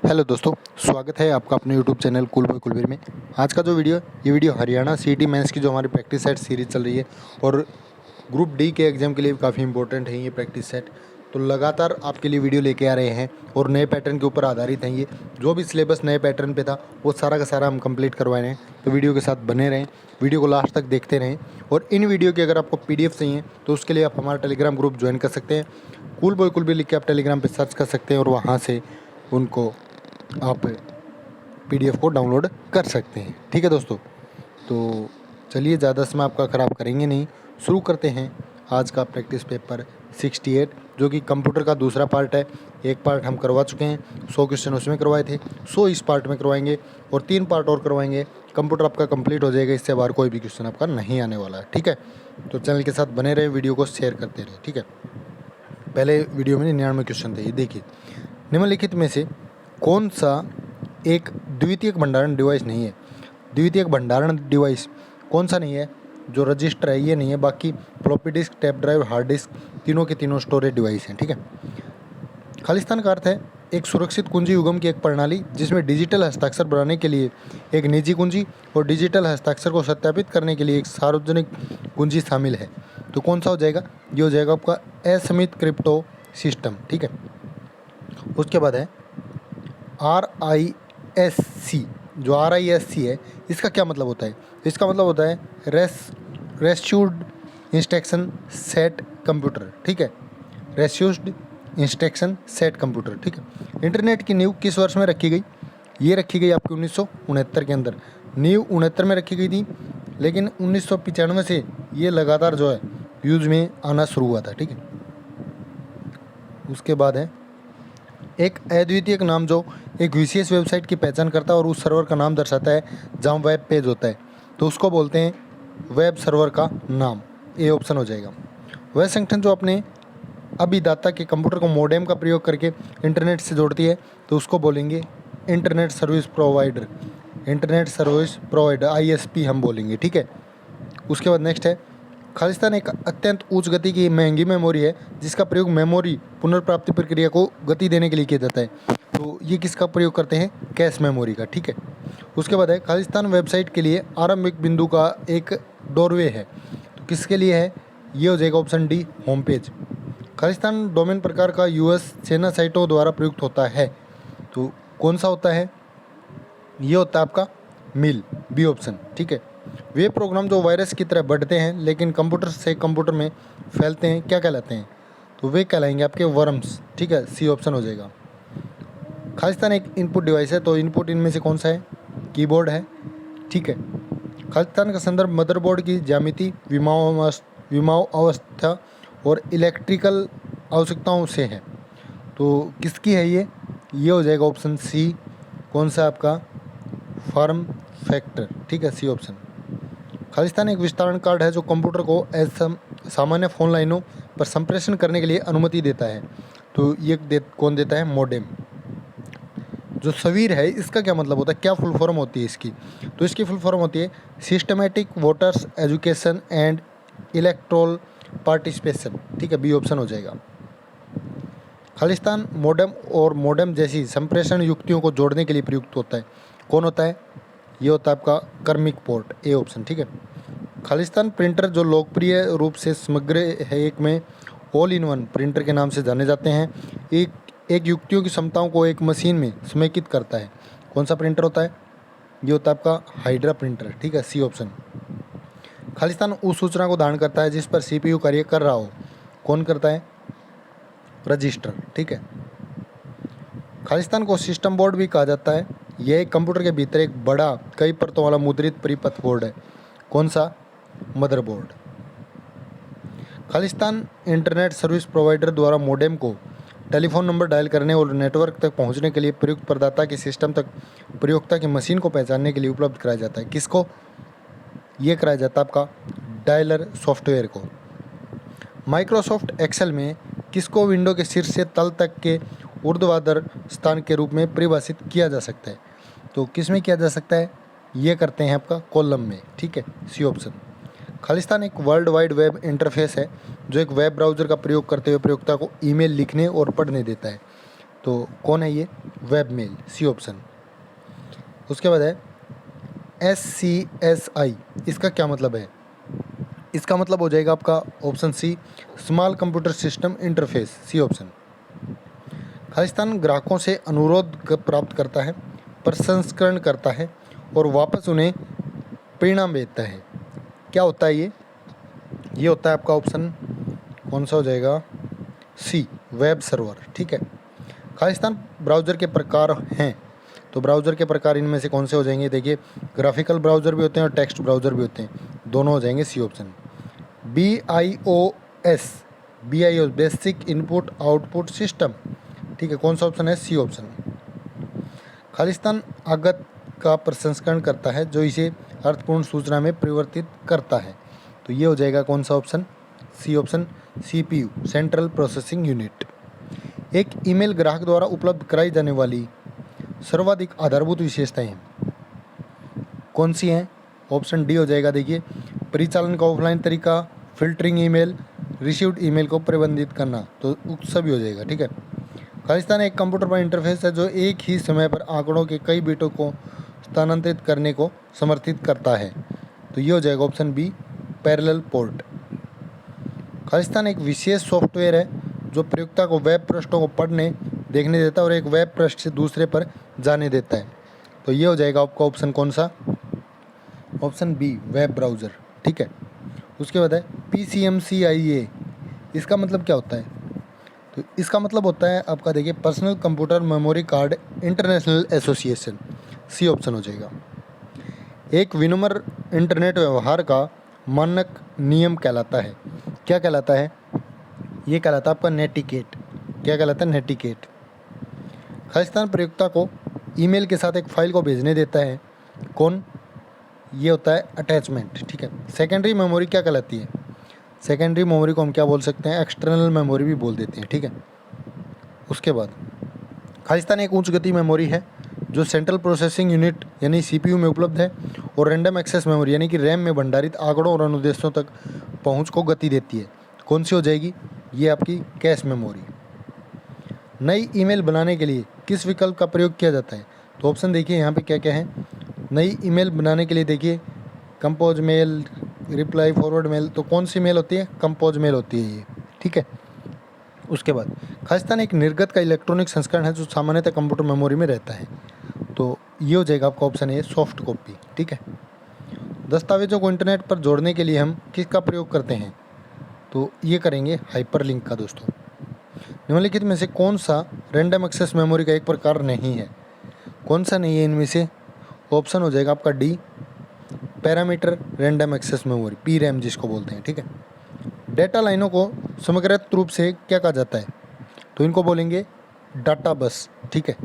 Hello दोस्तों, स्वागत है आपका अपने YouTube channel cool boy Kulveer में। आज का जो वीडियो ये वीडियो हरियाणा सीईटी मेंस की जो हमारी प्रैक्टिस सेट सीरीज़ चल रही है और ग्रुप डी के एग्ज़ाम के लिए काफ़ी इंपॉर्टेंट है ये प्रैक्टिस सेट। तो लगातार आपके लिए वीडियो लेके आ रहे हैं और नए पैटर्न के ऊपर आधारित हैं ये। जो भी सिलेबस नए पैटर्न पे था वो सारा का सारा हम कंप्लीट करवा रहे हैं। तो वीडियो के साथ बने रहें, वीडियो को लास्ट तक देखते रहें। और इन वीडियो की अगर आपको PDF चाहिए तो उसके लिए आप हमारा टेलीग्राम ग्रुप ज्वाइन कर सकते हैं। कूल बॉय कुलवीर लिख के आप टेलीग्राम पर सर्च कर सकते हैं और वहाँ से उनको आप PDF को डाउनलोड कर सकते हैं। ठीक है दोस्तों, तो चलिए ज़्यादा समय आपका ख़राब करेंगे नहीं, शुरू करते हैं आज का प्रैक्टिस पेपर 68 जो कि कंप्यूटर का दूसरा पार्ट है। एक पार्ट हम करवा चुके हैं, 100 क्वेश्चन उसमें करवाए थे, 100 इस पार्ट में करवाएंगे और 3 पार्ट और करवाएंगे। कंप्यूटर आपका कंप्लीट हो जाएगा, इससे बाहर कोई भी क्वेश्चन आपका नहीं आने वाला है। ठीक है, तो चैनल के साथ बने रहे, वीडियो को शेयर करते रहे। ठीक है, पहले वीडियो में 99 क्वेश्चन थे, ये देखिए। निम्नलिखित में से कौन सा एक द्वितीयक भंडारण डिवाइस नहीं है? द्वितीयक भंडारण डिवाइस कौन सा नहीं है? जो रजिस्टर है ये नहीं है, बाकी floppy disk, tap drive, hard disk तीनों के तीनों स्टोरेज डिवाइस हैं। ठीक है, खालिस्तान का अर्थ है एक सुरक्षित कुंजी युग्म की एक प्रणाली जिसमें डिजिटल हस्ताक्षर बनाने के लिए एक निजी कुंजी और डिजिटल हस्ताक्षर को सत्यापित करने के लिए एक सार्वजनिक कुंजी शामिल है। तो कौन सा हो जाएगा? ये हो जाएगा आपका असीमित क्रिप्टो सिस्टम। ठीक है, उसके बाद है RISC। जो RISC है इसका क्या मतलब होता है? इसका मतलब होता है रेस्यूड इंस्ट्रक्शन सेट कंप्यूटर। ठीक है, रेस्यूड इंस्ट्रक्शन सेट कंप्यूटर। ठीक है, इंटरनेट की नींव किस वर्ष में रखी गई? ये रखी गई आपकी 1969 के अंदर। नींव 69 में रखी गई थी, लेकिन 1995 से ये लगातार जो है यूज में आना शुरू हुआ था। ठीक है, उसके बाद है एक अद्वितीय नाम जो एक विशेष वेबसाइट की पहचान करता है और उस सर्वर का नाम दर्शाता है जहाँ वेब पेज होता है, तो उसको बोलते हैं वेब सर्वर का नाम। ए ऑप्शन हो जाएगा। वह संगठन जो अपने अभिदाता के कंप्यूटर को मोडेम का प्रयोग करके इंटरनेट से जोड़ती है, तो उसको बोलेंगे internet service provider. Internet service provider ISP हम बोलेंगे। ठीक है, उसके बाद नेक्स्ट है खालिस्तान एक अत्यंत उच्च गति की महंगी मेमोरी है जिसका प्रयोग मेमोरी पुनर्प्राप्ति प्रक्रिया को गति देने के लिए किया जाता है। तो ये किसका प्रयोग करते हैं? कैश मेमोरी का। ठीक है, उसके बाद है खालिस्तान वेबसाइट के लिए आरंभिक बिंदु का एक डोरवे है। तो किसके लिए है? ये हो जाएगा option D, home page. Khalistan domain प्रकार का US सेना साइटों द्वारा प्रयुक्त होता है, तो कौन सा होता है? ये होता है आपका मिल, बी ऑप्शन। ठीक है, वे प्रोग्राम जो वायरस की तरह बढ़ते हैं लेकिन कंप्यूटर से कंप्यूटर में फैलते हैं क्या कहलाते हैं? तो वे कहलाएंगे आपके वर्म्स। ठीक है, सी ऑप्शन हो जाएगा। खालिस्तान एक इनपुट डिवाइस है, तो इनपुट इनमें से कौन सा है? कीबोर्ड है। ठीक है, खालिस्तान का संदर्भ मदरबोर्ड की ज्यामिति, विमाव अवस्था और इलेक्ट्रिकल आवश्यकताओं से है। तो किसकी है ये? ये हो जाएगा ऑप्शन सी। कौन सा आपका? Form factor. ठीक है, सी ऑप्शन। खालिस्तान एक विस्तारण कार्ड है जो कंप्यूटर को सामान्य फ़ोन लाइनों पर संप्रेषण करने के लिए अनुमति देता है। तो ये कौन देता है? मोडेम। जो सवीर है इसका क्या मतलब होता है? क्या फुल फॉर्म होती है इसकी? तो इसकी फुल फॉर्म होती है systematic voters education and electoral participation. ठीक है, बी ऑप्शन हो जाएगा। खालिस्तान मोडेम और मोडेम जैसी संप्रेषण युक्तियों को जोड़ने के लिए प्रयुक्त होता है। कौन होता है? ये होता है आपका क्रमिक पोर्ट, ए ऑप्शन। ठीक है, खालिस्तान प्रिंटर जो लोकप्रिय रूप से समग्र है एक में ऑल इन वन प्रिंटर के नाम से जाने जाते हैं, एक युक्तियों की क्षमताओं को एक मशीन में समेकित करता है। कौन सा प्रिंटर होता है? ये होता है आपका हाइड्रा प्रिंटर। ठीक है, सी ऑप्शन। खालिस्तान उस सूचना को धारण करता है जिस पर CPU कार्य कर रहा हो। कौन करता है? रजिस्टर। ठीक है, खालिस्तान को सिस्टम बोर्ड भी कहा जाता है। यह एक कंप्यूटर के भीतर एक बड़ा कई परतों वाला मुद्रित परिपथ बोर्ड है। कौन सा? Motherboard. Khalistan internet service provider द्वारा मोडेम को टेलीफोन नंबर डायल करने और नेटवर्क तक पहुंचने के लिए प्रयुक्त प्रदाता के सिस्टम तक प्रयोक्ता की मशीन को पहचानने के लिए उपलब्ध कराया जाता है। किसको ये कराया जाता है? आपका डायलर सॉफ्टवेयर को। माइक्रोसॉफ्ट एक्सेल में किसको विंडो के शीर्ष से तल तक के ऊर्ध्वाधर स्थान के रूप में परिभाषित किया जा सकता है? तो किस में किया जा सकता है? ये करते हैं आपका कॉलम में। ठीक है, सी ऑप्शन। खालिस्तान एक वर्ल्ड वाइड वेब इंटरफेस है जो एक वेब ब्राउज़र का प्रयोग करते हुए प्रयोक्ता को ईमेल लिखने और पढ़ने देता है। तो कौन है ये? Web mail, C option. उसके बाद है SCSI, इसका क्या मतलब है? इसका मतलब हो जाएगा आपका option C, small computer system interface, C option. Khalistan ग्राहकों से अनुरोध प्राप्त करता है, प्रसंस्करण करता है और वापस उन्हें परिणाम भेजता है। क्या होता है ये? ये होता है आपका ऑप्शन कौन सा हो जाएगा? सी, वेब सर्वर, ठीक है। खालिस्तान ब्राउज़र के प्रकार हैं, तो ब्राउज़र के प्रकार इनमें से कौन से हो जाएंगे? देखिए, ग्राफिकल ब्राउज़र भी होते हैं और टेक्स्ट ब्राउज़र भी होते हैं, दोनों हो जाएंगे C option. BIOS, basic input output system, ठीक है, कौन सा ऑप्शन है? सी ऑप्शन। खालिस्तान आगत का प्रसंस्करण करता है जो इसे अर्थपूर्ण सूचना में परिवर्तित करता है, तो ये हो जाएगा कौन सा option? C option, CPU, central processing unit. एक ईमेल ग्राहक द्वारा उपलब्ध कराई जाने वाली सर्वाधिक आधारभूत विशेषताएं कौन सी हैं? ऑप्शन डी हो जाएगा। देखिए, परिचालन का ऑफलाइन तरीका, फिल्टरिंग ईमेल, रिसीव्ड ईमेल को प्रबंधित करना, तो उक्त सभी हो जाएगा, ठीक है। खालिस्तान एक कंप्यूटर पर इंटरफेस है जो एक ही समय पर आंकड़ों के कई बिटों को स्थानांतरित करने को समर्थित करता है, तो ये हो जाएगा option B, parallel port. Khalistan एक विशेष सॉफ्टवेयर है जो प्रयोक्ता को वेब पृष्ठों को पढ़ने देखने देता है और एक वेब पृष्ठ से दूसरे पर जाने देता है, तो ये हो जाएगा आपका ऑप्शन कौन सा? ऑप्शन बी, वेब ब्राउज़र, ठीक है। उसके बाद है PCMCIA, इसका मतलब क्या होता है? तो इसका मतलब होता है आपका, देखिए, personal computer memory card international association, C option हो जाएगा। एक विनम्र इंटरनेट व्यवहार का मानक नियम कहलाता है, क्या कहलाता है? ये कहलाता है आपका नेटिकेट। क्या कहलाता है? नेटिकेट। खालिस्तान प्रयोक्ता को ईमेल के साथ एक फाइल को भेजने देता है, कौन? ये होता है अटैचमेंट, ठीक है। सेकेंडरी मेमोरी क्या कहलाती है? सेकेंडरी मेमोरी को हम क्या बोल सकते हैं? एक्सटर्नल मेमोरी भी बोल देते हैं, ठीक है। उसके बाद खालिस्तान एक उच्च गति मेमोरी है जो सेंट्रल प्रोसेसिंग यूनिट यानी CPU में उपलब्ध है और रैंडम एक्सेस मेमोरी यानी कि रैम में भंडारित आंकड़ों और अनुदेशों तक पहुंच को गति देती है, कौन सी हो जाएगी? ये आपकी कैश मेमोरी। नई ईमेल बनाने के लिए किस विकल्प का प्रयोग किया जाता है? तो ऑप्शन देखिए यहाँ पे क्या क्या है। नई ईमेल बनाने के लिए देखिए, compose mail, reply forward mail, तो कौन सी मेल होती है? कंपोज मेल होती है ये, ठीक है। उसके बाद खालिस्तान एक निर्गत का इलेक्ट्रॉनिक संस्करण है जो सामान्यतः कंप्यूटर मेमोरी में रहता है, तो ये हो जाएगा आपका ऑप्शन है सॉफ्ट कॉपी, ठीक है। दस्तावेजों को इंटरनेट पर जोड़ने के लिए हम किसका प्रयोग करते हैं? तो ये करेंगे हाइपरलिंक का। दोस्तों, निम्नलिखित में से कौन सा रैंडम एक्सेस मेमोरी का एक प्रकार नहीं है? कौन सा नहीं है इनमें से? ऑप्शन हो जाएगा आपका D, parameter random access memory, PRAM जिसको बोलते हैं, ठीक है। डेटा लाइनों को समग्रत रूप से क्या कहा जाता है? तो इनको बोलेंगे डाटा बस, ठीक है।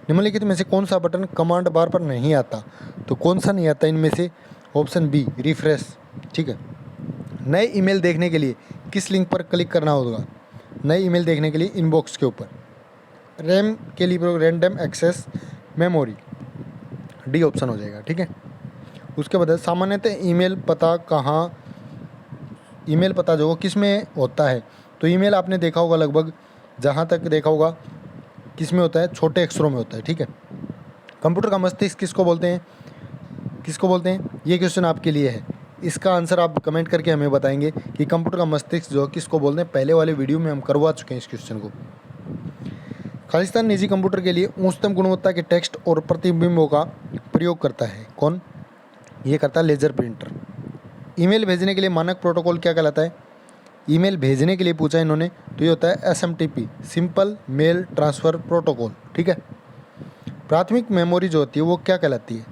निम्नलिखित में से कौन सा बटन कमांड बार पर नहीं आता? तो कौन सा नहीं आता इनमें से? ऑप्शन बी, रिफ्रेश, ठीक है। नए ईमेल देखने के लिए किस लिंक पर क्लिक करना होगा? नए ईमेल देखने के लिए इनबॉक्स के ऊपर। रैम के लिए random access memory, D option हो जाएगा, ठीक है। उसके बाद सामान्यतः ईमेल पता कहाँ, ईमेल पता जो किस में होता है? तो ईमेल आपने देखा होगा, लगभग जहाँ तक देखा होगा, किस में होता है? छोटे अक्षरों में होता है, ठीक है। कंप्यूटर का मस्तिष्क किसको बोलते हैं? किसको बोलते हैं? ये क्वेश्चन आपके लिए है, इसका आंसर आप कमेंट करके हमें बताएंगे कि कंप्यूटर का मस्तिष्क जो किसको बोलते हैं। पहले वाले वीडियो में हम करवा चुके हैं इस क्वेश्चन को। खालिस्तान निजी कंप्यूटर के लिए उच्चतम गुणवत्ता के टेक्स्ट और प्रतिबिंबों का प्रयोग करता है, कौन? ये करता है लेजर प्रिंटर। ईमेल भेजने के लिए मानक प्रोटोकॉल क्या कहलाता है? ईमेल भेजने के लिए पूछा इन्होंने, तो ये होता है SMTP, simple mail transfer protocol, ठीक है। प्राथमिक मेमोरी जो होती है वो क्या कहलाती है?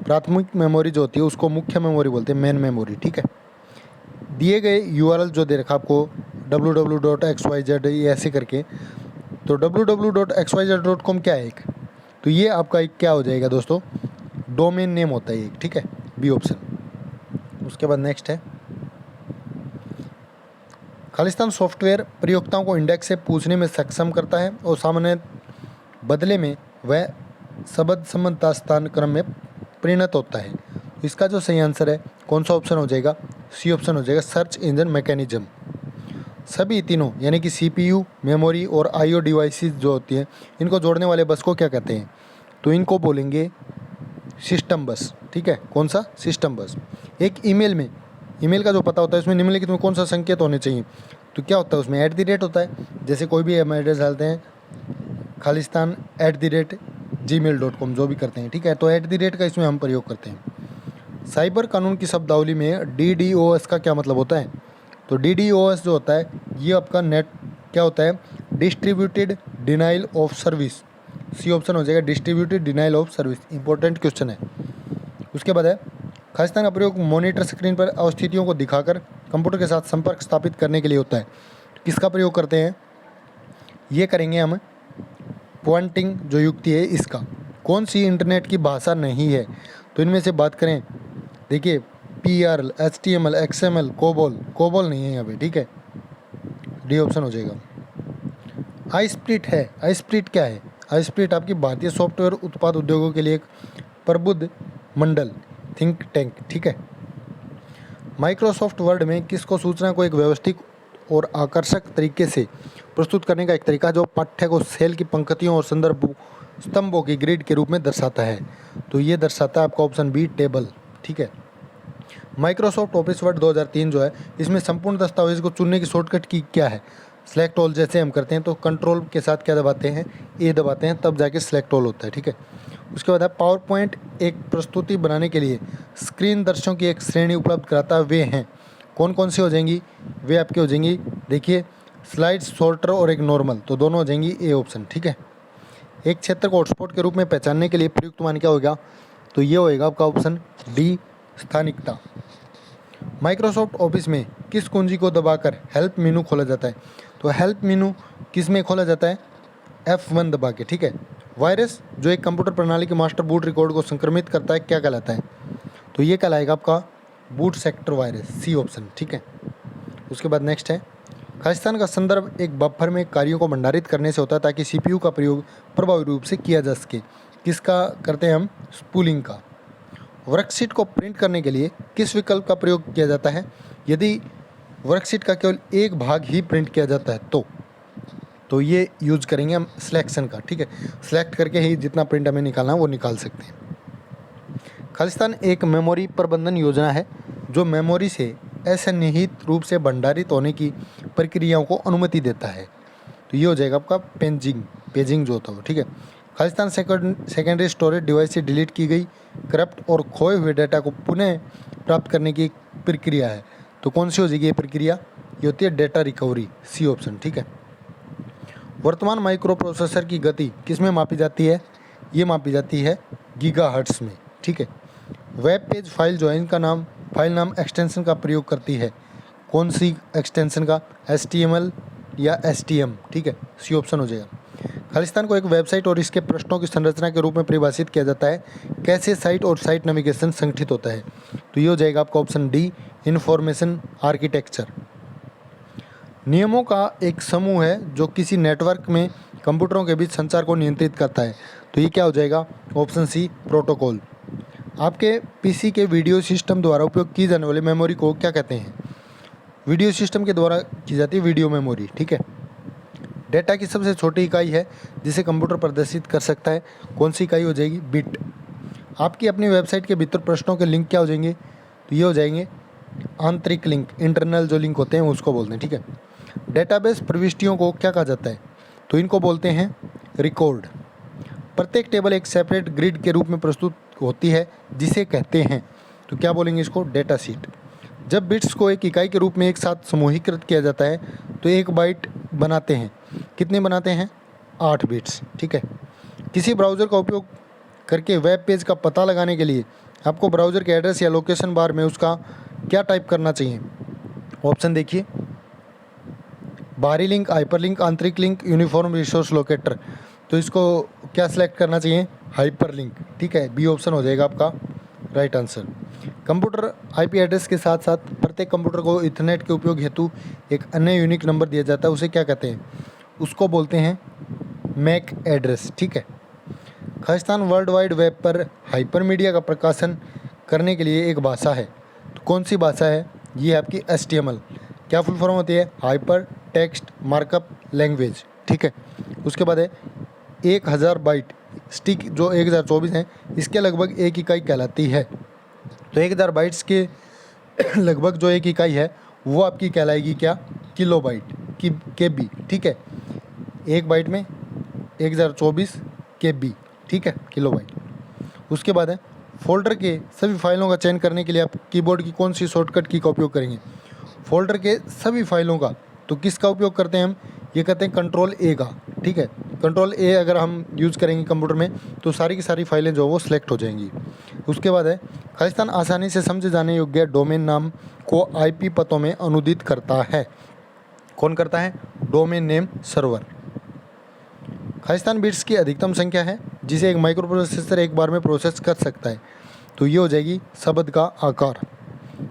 प्राथमिक मेमोरी जो होती है उसको मुख्य मेमोरी बोलते हैं, मेन मेमोरी, ठीक है। दिए गए URL जो दे रखा आपको www.xyz ऐसे करके, तो www.xyz.com क्या है एक? तो ये आपका एक क्या हो जाएगा दोस्तों? डोमेन नेम होता है एक, ठीक है, बी ऑप्शन। उसके बाद नेक्स्ट है, खालिस्तान सॉफ्टवेयर प्रयोक्ताओं को इंडेक्स से पूछने में सक्षम करता है और सामान्य बदले में वह शब्द समानता स्थान क्रम में परिणत होता है। इसका जो सही आंसर है कौन सा ऑप्शन हो जाएगा? सी ऑप्शन हो जाएगा, सर्च इंजन मैकेनिज्म। सभी तीनों यानी कि CPU, मेमोरी और IO डिवाइसेस जो होती हैं, इनको जोड़ने वाले बस को क्या कहते हैं? तो इनको बोलेंगे सिस्टम बस। ठीक है, कौन सा? सिस्टम बस। एक ईमेल का जो पता होता है उसमें निम्नलिखित में कौन सा संकेत होने चाहिए? तो क्या होता है उसमें? @ होता है। जैसे कोई भी हम एड्रेस डालते हैं, खालिस्तान @gmail.com जो भी करते हैं, ठीक है, तो @ का इसमें हम प्रयोग करते हैं। साइबर कानून की शब्दावली में DDoS का क्या मतलब होता है? तो DDoS जो होता है ये आपका नेट क्या होता है? Distributed denial of service. C option हो जाएगा, distributed denial of service. Important question है। उसके बाद है खालिस्तान का प्रयोग मॉनिटर स्क्रीन पर अवस्थितियों को दिखाकर कंप्यूटर के साथ संपर्क स्थापित करने के लिए होता है। किसका प्रयोग करते हैं? ये करेंगे हम पॉइंटिंग जो युक्ति है इसका। कौन सी इंटरनेट की भाषा नहीं है? तो इनमें से बात करें, देखिए PRL, HTML, XML, कोबोल नहीं है यहाँ पे, ठीक है, डी ऑप्शन हो जाएगा। iSprit है। iSprit क्या है? iSprit आपकी भारतीय सॉफ्टवेयर उत्पाद उद्योगों के लिए एक प्रबुद्ध मंडल, थिंक टैंक, ठीक है। माइक्रोसॉफ्ट वर्ड में किसको सूचना को एक व्यवस्थित और आकर्षक तरीके से प्रस्तुत करने का एक तरीका जो पाठ्य को सेल की पंक्तियों और संदर्भ स्तंभों की ग्रिड के रूप में दर्शाता है? तो ये दर्शाता है आपका ऑप्शन बी, टेबल, ठीक है। माइक्रोसॉफ्ट ऑफिस वर्ड 2003 जो है, इसमें संपूर्ण दस्तावेज को चुनने की शॉर्टकट की क्या है? सेलेक्ट ऑल जैसे हम करते हैं तो कंट्रोल के साथ क्या दबाते हैं? ए दबाते हैं, तब जाके सेलेक्ट ऑल होता है, ठीक है। उसके बाद है पावर पॉइंट एक प्रस्तुति बनाने के लिए स्क्रीन दर्शकों की एक श्रेणी उपलब्ध कराता है, वे हैं कौन कौन सी हो जाएंगी? वे आपकी हो जाएंगी, देखिए स्लाइड शॉर्टर और एक नॉर्मल, तो दोनों हो जाएंगी ए ऑप्शन, ठीक है। एक क्षेत्र को हॉटस्पॉट के रूप में पहचानने के लिए प्रयुक्त मान क्या होगा? तो ये होएगा आपका ऑप्शन डी, स्थानिकता। माइक्रोसॉफ्ट ऑफिस में किस कुंजी को दबाकर हेल्प मेनू खोला जाता है? तो हेल्प मेनू किस में खोला जाता है? F1 दबा के, ठीक है। वायरस जो एक कंप्यूटर प्रणाली के मास्टर बूट रिकॉर्ड को संक्रमित करता है क्या कहलाता है? तो ये कहलाएगा आपका boot sector virus, C option, ठीक है। उसके बाद नेक्स्ट है खालिस्तान का संदर्भ एक बफर में कार्यों को भंडारित करने से होता है ताकि CPU का प्रयोग प्रभावी रूप से किया जा सके। किसका करते हैं हम? स्पूलिंग का। वर्कशीट को प्रिंट करने के लिए किस विकल्प का प्रयोग किया जाता है? यदि वर्कशीट का केवल एक भाग ही प्रिंट किया जाता है तो ये यूज करेंगे हम सिलेक्शन का, ठीक है। सिलेक्ट करके ही जितना प्रिंट हमें निकालना है वो निकाल सकते हैं। खालिस्तान एक मेमोरी प्रबंधन योजना है जो मेमोरी से असन्निहित रूप से भंडारित होने की प्रक्रियाओं को अनुमति देता है। तो ये हो जाएगा आपका पेजिंग जो होता है, ठीक है। खालिस्तान सेकेंडरी स्टोरेज डिवाइस से डिलीट की गई करप्ट और खोए हुए डाटा को पुनः प्राप्त करने की प्रक्रिया है। तो कौन सी हो जाएगी ये प्रक्रिया? ये होती है डेटा रिकवरी, सी ऑप्शन, ठीक है। वर्तमान माइक्रो प्रोसेसर की गति किस में मापी जाती है? ये मापी जाती है गीगाहर्ट्ज में, ठीक है। वेब पेज फाइल जो है इनका फाइल नाम एक्सटेंशन का प्रयोग करती है। कौन सी एक्सटेंशन का? HTML या STM, ठीक है, सी ऑप्शन हो जाएगा। खालिस्तान को एक वेबसाइट और इसके पृष्ठों की संरचना के रूप में परिभाषित किया जाता है। कैसे साइट और साइट नेविगेशन संगठित होता है? तो ये हो जाएगा आपका ऑप्शन डी, इंफॉर्मेशन आर्किटेक्चर। नियमों का एक समूह है जो किसी नेटवर्क में कंप्यूटरों के बीच संचार को नियंत्रित करता है। तो ये क्या हो जाएगा? Option C, protocol. आपके PC के वीडियो सिस्टम द्वारा उपयोग की जाने वाली मेमोरी को क्या कहते हैं? वीडियो सिस्टम के द्वारा की जाती है वीडियो मेमोरी, ठीक है। डेटा की सबसे छोटी इकाई है जिसे कंप्यूटर प्रदर्शित कर सकता है। कौन सी इकाई हो जाएगी? बिट। आपकी अपनी वेबसाइट के भीतर प्रश्नों के लिंक क्या हो जाएंगे? तो ये हो जाएंगे आंतरिक लिंक, इंटरनल जो लिंक होते हैं उसको बोलते हैं, ठीक है। डेटाबेस प्रविष्टियों को क्या कहा जाता है? तो इनको बोलते हैं रिकॉर्ड। प्रत्येक टेबल एक सेपरेट ग्रिड के रूप में प्रस्तुत होती है जिसे कहते हैं, तो क्या बोलेंगे इसको? Data sheet. जब बिट्स को एक इकाई के रूप में एक साथ समूहीकृत किया जाता है तो एक बाइट बनाते हैं। कितने बनाते हैं? 8 बिट्स, ठीक है। किसी ब्राउज़र का उपयोग करके वेब पेज का पता लगाने के लिए आपको ब्राउज़र के एड्रेस या लोकेशन बार में उसका क्या टाइप करना चाहिए? ऑप्शन देखिए, बाहरी लिंक, हाइपरलिंक, आंतरिक लिंक, यूनिफॉर्म रिसोर्स लोकेटर। तो इसको क्या सिलेक्ट करना चाहिए? हाइपरलिंक, ठीक है, बी ऑप्शन हो जाएगा आपका right answer. Computer IP address के साथ साथ प्रत्येक कंप्यूटर को इंटरनेट के उपयोग हेतु एक अन्य यूनिक नंबर दिया जाता है, उसे क्या कहते हैं? उसको बोलते हैं मैक एड्रेस, ठीक है। खालिस्तान वर्ल्ड वाइड वेब पर हाइपरमीडिया का प्रकाशन करने के लिए एक भाषा है, तो कौन सी भाषा है? ये आपकी HTML। क्या फुल फॉर्म होती है? हाइपर टेक्स्ट मार्कअप लैंग्वेज, ठीक है। उसके बाद है 1000 बाइट स्टिक, जो 1024 है, इसके लगभग एक इकाई कहलाती है। तो 1000 बाइट्स के लगभग जो एक इकाई है वो आपकी कहलाएगी क्या? किलो बाइट की KB, ठीक है। एक बाइट में 1024 KB, ठीक है, किलो बाइट। उसके बाद है फोल्डर के सभी फाइलों का चयन करने के लिए आप कीबोर्ड की कौन सी शॉर्टकट की का उपयोग करेंगे? फोल्डर के सभी फाइलों का तो किसका उपयोग करते हैं हम? ये कहते हैं Ctrl+A का, ठीक है। Ctrl+A अगर हम यूज़ करेंगे कंप्यूटर में तो सारी की सारी फाइलें जो वो सिलेक्ट हो जाएंगी। उसके बाद है खालिस्तान आसानी से समझे जाने योग्य डोमेन नाम को IP पतों में अनुदित करता है। कौन करता है? Domain name server. Khalistan bits की अधिकतम संख्या है जिसे एक माइक्रो प्रोसेसर एक बार में प्रोसेस कर सकता है, तो ये हो जाएगी शब्द का आकार।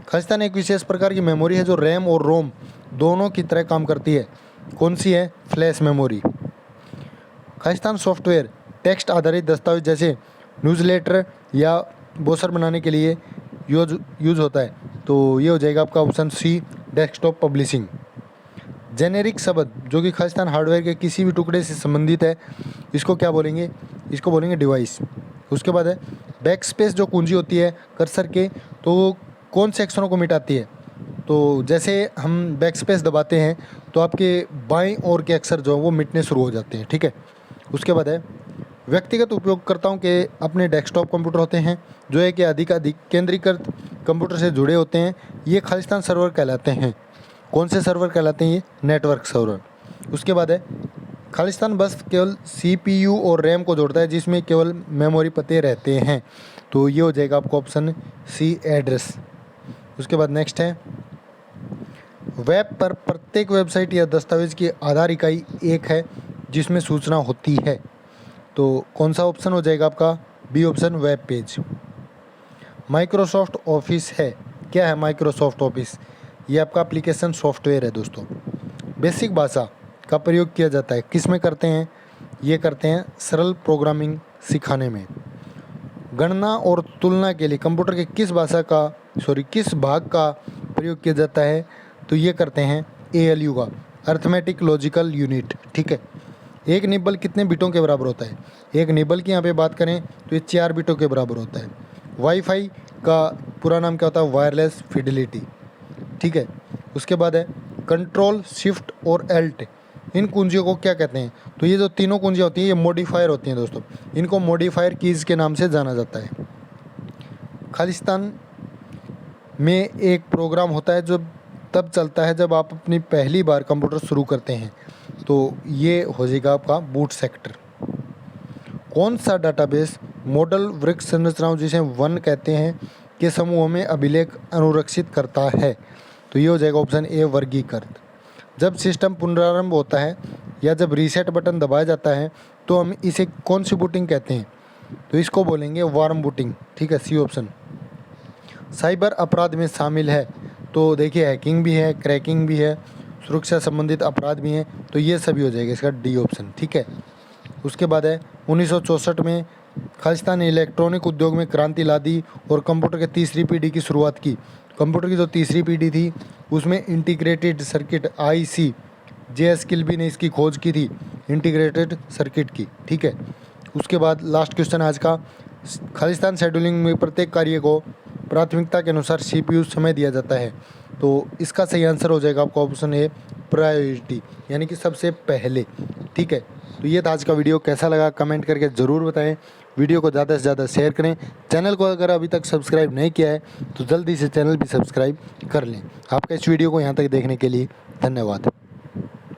खालिस्तान एक विशेष प्रकार की मेमोरी है जो रैम और रोम दोनों की तरह काम करती है। कौन सी है? Flash memory. Khalistan software text आधारित दस्तावेज जैसे न्यूज़लेटर या ब्रोशर बनाने के लिए यूज होता है, तो ये हो जाएगा आपका option C, desktop publishing. Generic शब्द जो कि खालिस्तान हार्डवेयर के किसी भी टुकड़े से संबंधित है, इसको क्या बोलेंगे? इसको बोलेंगे डिवाइस। उसके बाद है बैकस्पेस जो कुंजी होती है कर्सर के, तो वो कौन से अक्षरों को मिटाती है? तो जैसे हम बैकस्पेस दबाते हैं तो आपके बाएं ओर के अक्षर जो हैं वो मिटने शुरू हो जाते हैं, ठीक है। उसके बाद है व्यक्तिगत उपयोगकर्ताओं के अपने डेस्कटॉप कंप्यूटर होते हैं जो है कि अधिक केंद्रीकृत कंप्यूटर से जुड़े होते हैं, ये खालिस्तान सर्वर कहलाते हैं। कौन से सर्वर कहलाते हैं? ये नेटवर्क सर्वर। उसके बाद है खालिस्तान बस केवल CPU और रैम को जोड़ता है जिसमें केवल मेमोरी पते रहते हैं, तो ये हो जाएगा आपको ऑप्शन C, एड्रेस। उसके बाद नेक्स्ट है वेब पर प्रत्येक वेबसाइट या दस्तावेज की आधार इकाई एक है जिसमें सूचना होती है, तो कौन सा ऑप्शन हो जाएगा आपका? B option, web page. Microsoft office है। क्या है माइक्रोसॉफ्ट ऑफिस? ये आपका एप्लीकेशन सॉफ्टवेयर है दोस्तों। बेसिक भाषा का प्रयोग किया जाता है, किस में करते हैं? ये करते हैं सरल प्रोग्रामिंग सिखाने में। गणना और तुलना के लिए कंप्यूटर के किस भाग का प्रयोग किया जाता है? तो ये करते हैं ALU का, अर्थमेटिक लॉजिकल यूनिट, ठीक है। एक निबल कितने बिटों के बराबर होता है? एक निबल की यहाँ पे बात करें तो ये 4 बिटों के बराबर होता है। वाईफाई का पूरा नाम क्या होता है? वायरलेस फिडेलिटी, ठीक है। उसके बाद है कंट्रोल, शिफ्ट और एल्ट, इन कुंजियों को क्या कहते हैं? तो ये जो तीनों कुंजियाँ होती हैं ये मॉडिफायर होती हैं दोस्तों, इनको मॉडिफायर कीज़ के नाम से जाना जाता है। खालिस्तान में एक प्रोग्राम होता है जो तब चलता है जब आप अपनी पहली बार कंप्यूटर शुरू करते हैं, तो ये हो जाएगा आपका बूट सेक्टर। कौन सा डाटाबेस मॉडल वृक्ष संरचनाओं जिसे वन कहते हैं के समूहों में अभिलेख अनुरक्षित करता है? तो ये हो जाएगा ऑप्शन A, वर्गीकृत। जब सिस्टम पुनरारंभ होता है या जब रीसेट बटन दबाया जाता है तो हम इसे कौन सी बूटिंग कहते हैं? तो इसको बोलेंगे वार्म बूटिंग, ठीक है, C ऑप्शन। साइबर अपराध में शामिल है, तो देखिए हैकिंग भी है, क्रैकिंग भी है, सुरक्षा संबंधित अपराध भी हैं, तो ये सभी हो जाएगा इसका D ऑप्शन, ठीक है। उसके बाद है 1964 में खालिस्तान ने इलेक्ट्रॉनिक उद्योग में क्रांति ला दी और कंप्यूटर के तीसरी पीढ़ी की शुरुआत की। कंप्यूटर की जो तीसरी पीढ़ी थी उसमें integrated circuit IC, JS Kilby ने इसकी खोज की थी, इंटीग्रेटेड सर्किट की, ठीक है। उसके बाद लास्ट क्वेश्चन आज का, खालिस्तान शेड्यूलिंग में प्रत्येक कार्य को प्राथमिकता के अनुसार CPU समय दिया जाता है, तो इसका सही आंसर हो जाएगा आपका ऑप्शन A, प्रायोरिटी, यानी कि सबसे पहले, ठीक है। तो ये था आज का वीडियो, कैसा लगा कमेंट करके ज़रूर बताएं। वीडियो को ज़्यादा से ज़्यादा शेयर करें। चैनल को अगर अभी तक सब्सक्राइब नहीं किया है तो जल्दी से चैनल भी सब्सक्राइब कर लें। आपका इस वीडियो को यहाँ तक देखने के लिए धन्यवाद।